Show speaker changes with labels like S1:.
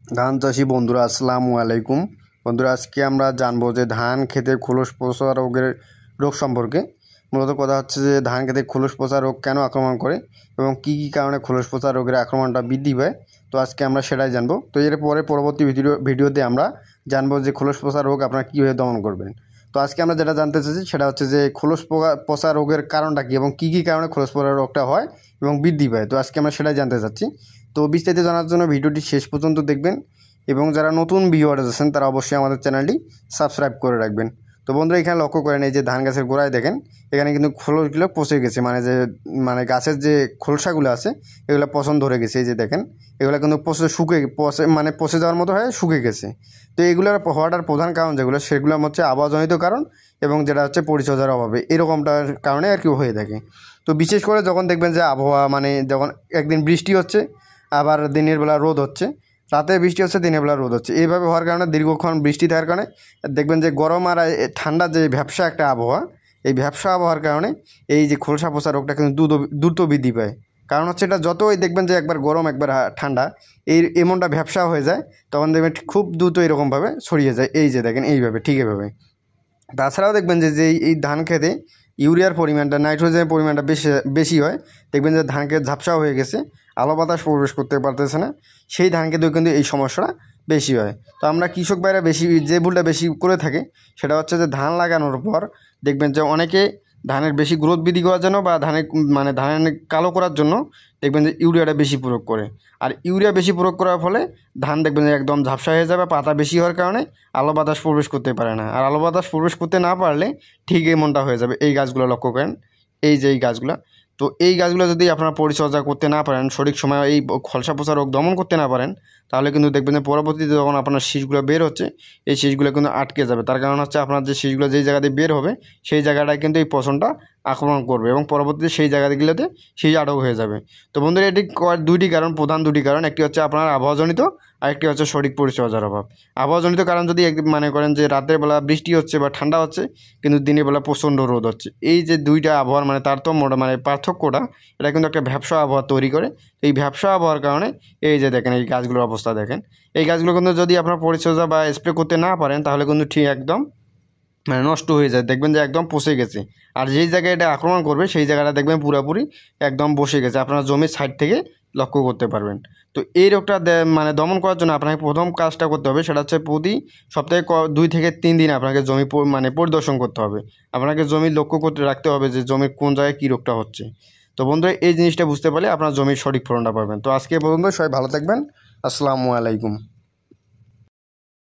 S1: ধান চাষি বন্ধুরা আসসালামু আলাইকুম। বন্ধুরা আজকে আমরা জানবো যে ধান খেতে খোলস পচা রোগের রোগ সম্পর্কে। মূলত কথা হচ্ছে যে ধান খেতে খোলস পচা রোগ কেন আক্রমণ করে এবং কী কী কারণে খোলস পচা রোগের আক্রমণটা বৃদ্ধি পায়, তো আজকে আমরা সেটাই জানবো। তো এর পরবর্তী ভিডিওতে আমরা জানবো যে খোলস পচা রোগ আপনারা কীভাবে দমন করবেন। তো আজকে আমরা যেটা জানতে চাইছি সেটা হচ্ছে যে খোলস পচা রোগের কারণটা কী এবং কী কী কারণে খোলস পচা রোগটা হয় এবং বৃদ্ধি পায়, তো আজকে আমরা সেটাই জানতে চাচ্ছি। তো বিস্তারিত জানার জন্য ভিডিওটি শেষ পর্যন্ত দেখবেন এবং যারা নতুন ভিউয়ার্স আছেন তারা অবশ্যই আমাদের চ্যানেলটি সাবস্ক্রাইব করে রাখবেন। তো বন্ধুরা এখানে লক্ষ্য করেন, এই যে ধান গাছের গোড়ায় দেখেন এখানে কিন্তু খোলসগুলো পচে গেছে, মানে গাছের যে খোলসাগুলো আছে এগুলো পচন ধরে গেছে। এই যে দেখেন এগুলো কিন্তু পচে যাওয়ার মতো হয়ে শুকে গেছে। তো এগুলোর হওয়াটার প্রধান কারণ যেগুলো সেগুলো হচ্ছে আবহাওয়াজনিত কারণ এবং যেটা হচ্ছে পরিচর্যার অভাবে, এরকমটার কারণে আর কি হয়ে থাকে। তো বিশেষ করে যখন দেখবেন যে আবহাওয়া যখন একদিন বৃষ্টি হচ্ছে আবার দিনের বেলা রোদ হচ্ছে, রাতে বৃষ্টি হচ্ছে দিনের বেলা রোদ হচ্ছে, এইভাবে হওয়ার কারণে দীর্ঘক্ষণ বৃষ্টি থাকার কারণে দেখবেন যে গরম আর ঠান্ডা যে ভ্যাপসা একটা আবহাওয়া, এই ভ্যাপসা আবহাওয়ার কারণে এই যে খোলসা পচা রোগটা কিন্তু দ্রুত বৃদ্ধি পায়। কারণ হচ্ছে এটা যতই দেখবেন যে একবার গরম একবার ঠান্ডা এমনটা ভ্যাপসা হয়ে যায়, তখন দেখবেন খুব দ্রুত এরকমভাবে ছড়িয়ে যায়। এই যে দেখেন এইভাবে ঠিক এভাবে। তাছাড়াও দেখবেন যে এই ধান খেতে ইউরিয়ার পরিমাণটা, নাইট্রোজেনের পরিমাণটা বেশি হয়, দেখবেন যে ধান খেত ঝাপসা হয়ে গেছে, আলো বাতাস প্রবেশ করতে পারতেছে না, সেই ধান খেতেও কিন্তু এই সমস্যাটা বেশি হয়। তো আমরা কৃষক ভাইরা যে ভুলটা বেশি করে থাকে সেটা হচ্ছে যে ধান লাগানোর পর দেখবেন যে অনেকে ধানের বেশি গ্রোথ বৃদ্ধি করার জন্য বা ধানের কালো করার জন্য দেখবেন যে ইউরিয়াটা বেশি প্রয়োগ করে। আর ইউরিয়া বেশি প্রয়োগ করার ফলে ধান দেখবেন যে একদম ঝাপসা হয়ে যাবে, পাতা বেশি হওয়ার কারণে আলো বাতাস প্রবেশ করতে পারে না। আর আলো বাতাস প্রবেশ করতে না পারলে ঠিক এমনটা হয়ে যাবে। এই গাছগুলো লক্ষ্য করেন, এই যে এই গাছগুলো, তো এই গাছগুলো যদি আপনারা পরিচর্যা করতে না পারেন, সঠিক সময়ে এই খলসা পচা রোগ দমন করতে না পারেন, তাহলে কিন্তু দেখবেন যে পরবর্তীতে যখন আপনার শীষগুলো বের হচ্ছে এই শীষগুলো কিন্তু আটকে যাবে। তার কারণ হচ্ছে আপনার যে শীষগুলো যেই জায়গাতে বের হবে সেই জায়গাটায় কিন্তু এই পচনটা আক্রমণ করবে এবং পরবর্তীতে সেই জায়গাগুলোতে শীষ আটক হয়ে যাবে। তো বন্ধুরা এটি প্রধান দুটি কারণ, একটি হচ্ছে আপনার আবহাওয়াজনিত আর একটি হচ্ছে সঠিক পরিচর্যার অভাব। আবহাওয়াজনিত কারণ যদি মনে করেন যে রাতের বেলা বৃষ্টি হচ্ছে বা ঠান্ডা হচ্ছে কিন্তু দিনের বেলা প্রচণ্ড রোদ হচ্ছে, এই যে দুইটা আবহাওয়ার তারতম্যটা পার্থক্যটা, এটা কিন্তু একটা ভ্যাপসা আবহাওয়া তৈরি করে। এই ভ্যাপসা আবহাওয়ার কারণে এই যে দেখেন এই গাছগুলোর অবস্থা দেখেন, এই গাছগুলো কিন্তু যদি আপনার পরিচর্যা বা স্প্রে করতে না পারেন তাহলে কিন্তু ঠিক একদম নষ্ট হয়ে যায়, দেখবেন যে একদম পচে গেছে। আর যেই জায়গায় এটা আক্রমণ করবে সেই জায়গাটা দেখবেন পুরোপুরি একদম বসে গেছে, আপনার জমির সাইড থেকে লক্ষ্য করতে পারবেন। তো এই রোগটা দমন করার জন্য আপনাকে প্রথম কাজটা করতে হবে সেটা হচ্ছে প্রতি সপ্তাহে 2 থেকে 3 দিন আপনাকে জমি পরিদর্শন করতে হবে। আপনাকে জমি লক্ষ্য করতে রাখতে হবে যে জমির কোন জায়গায় কী রোগটা হচ্ছে। তো বন্ধুরা এই জিনিসটা বুঝতে পারলে আপনার জমির সঠিক ফলনটা পাবেন। তো আজকে পর্যন্ত সবাই ভালো থাকবেন, আসসালামু আলাইকুম।